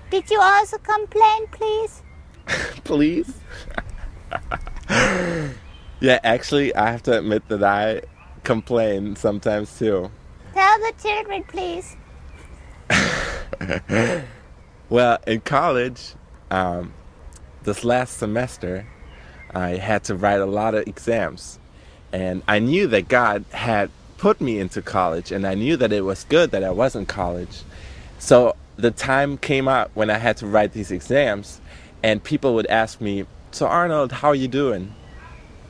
Did you also complain, please? Please? Yeah, actually, I have to admit that I complain sometimes too. Tell the children, please. Well, in college, um, this last semester, I had to write a lot of exams. And I knew that God had put me into college, and I knew that it was good that I was in college. So the time came up when I had to write these exams, and people would ask me, "So, Arnold, how are you doing?"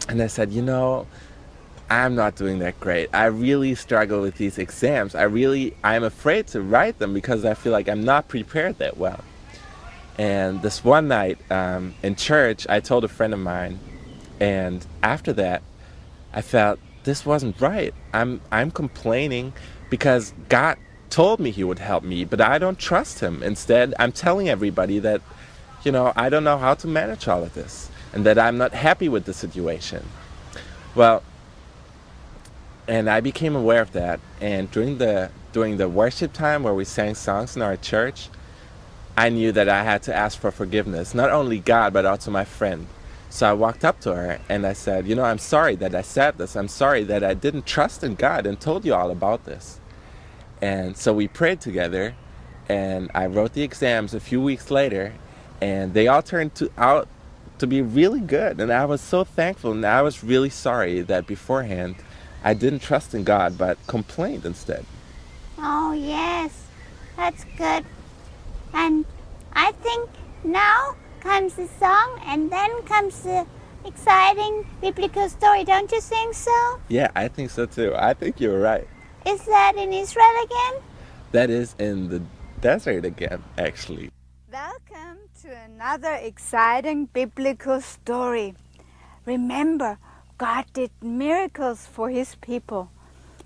And I said, I'm not doing that great. I really struggle with these exams. I'm afraid to write them because I feel like I'm not prepared that well. And this one night in church, I told a friend of mine, and after that, I felt this wasn't right. I'm complaining because God told me He would help me, but I don't trust Him. Instead, I'm telling everybody that, I don't know how to manage all of this, and that I'm not happy with the situation. Well, and I became aware of that. And during the worship time where we sang songs in our church, I knew that I had to ask for forgiveness, not only God, but also my friend. So I walked up to her and I said, I'm sorry that I said this. I'm sorry that I didn't trust in God and told you all about this. And so we prayed together, and I wrote the exams a few weeks later, and they all out to be really good. And I was so thankful, and I was really sorry that beforehand I didn't trust in God, but complained instead. Oh, yes. That's good. And I think now comes the song, and then comes the exciting biblical story. Don't you think so? Yeah, I think so too. I think you're right. Is that in Israel again? That is in the desert again, actually. Welcome to another exciting biblical story. Remember, God did miracles for His people.